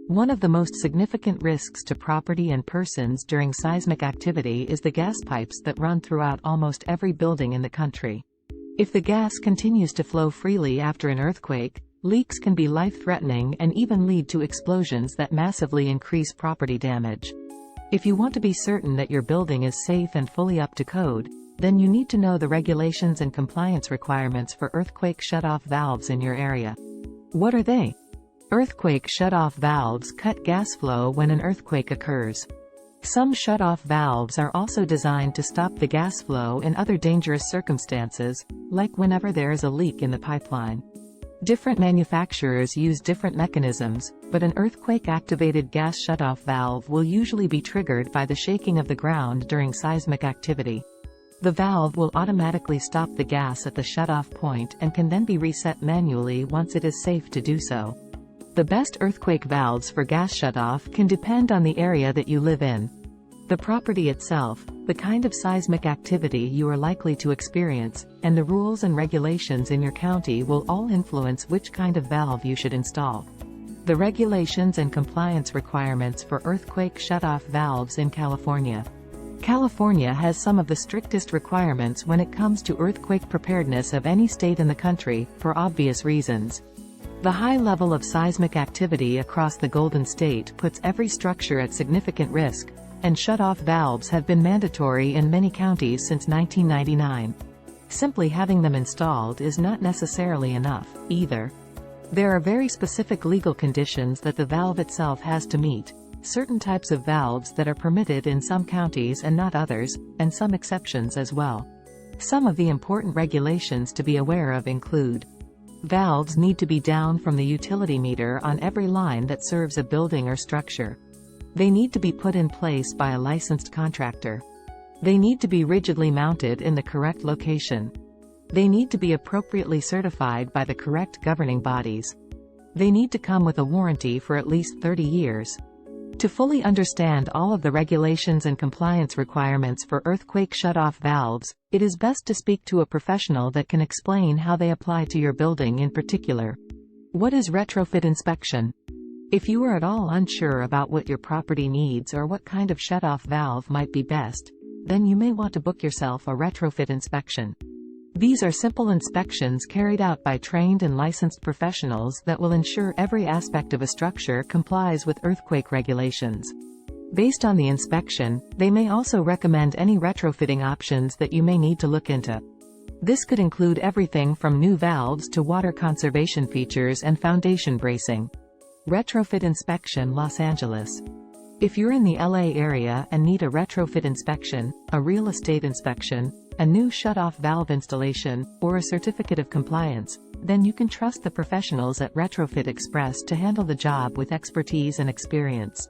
One of the most significant risks to property and persons during seismic activity is the gas pipes that run throughout almost every building in the country. If the gas continues to flow freely after an earthquake, leaks can be life-threatening and even lead to explosions that massively increase property damage. If you want to be certain that your building is safe and fully up to code, then you need to know the regulations and compliance requirements for earthquake shutoff valves in your area. What are they? Earthquake shutoff valves cut gas flow when an earthquake occurs. Some shutoff valves are also designed to stop the gas flow in other dangerous circumstances, like whenever there is a leak in the pipeline. Different manufacturers use different mechanisms, but an earthquake-activated gas shutoff valve will usually be triggered by the shaking of the ground during seismic activity. The valve will automatically stop the gas at the shutoff point and can then be reset manually once it is safe to do so. The best earthquake valves for gas shutoff can depend on the area that you live in, the property itself, the kind of seismic activity you are likely to experience, and the rules and regulations in your county will all influence which kind of valve you should install. The regulations and compliance requirements for earthquake shutoff valves in California. California has some of the strictest requirements when it comes to earthquake preparedness of any state in the country, for obvious reasons. The high level of seismic activity across the Golden State puts every structure at significant risk, and shutoff valves have been mandatory in many counties since 1999. Simply having them installed is not necessarily enough, either. There are very specific legal conditions that the valve itself has to meet, certain types of valves that are permitted in some counties and not others, and some exceptions as well. Some of the important regulations to be aware of include: valves need to be down from the utility meter on every line that serves a building or structure. They need to be put in place by a licensed contractor. They need to be rigidly mounted in the correct location. They need to be appropriately certified by the correct governing bodies. They need to come with a warranty for at least 30 years. To fully understand all of the regulations and compliance requirements for earthquake shutoff valves, it is best to speak to a professional that can explain how they apply to your building in particular. What is retrofit inspection? If you are at all unsure about what your property needs or what kind of shutoff valve might be best, then you may want to book yourself a retrofit inspection. These are simple inspections carried out by trained and licensed professionals that will ensure every aspect of a structure complies with earthquake regulations. Based on the inspection, they may also recommend any retrofitting options that you may need to look into. This could include everything from new valves to water conservation features and foundation bracing. Retrofit inspection, Los Angeles. If you're in the LA area and need a retrofit inspection, a real estate inspection, a new shutoff valve installation, or a certificate of compliance, then you can trust the professionals at Retrofit Express to handle the job with expertise and experience.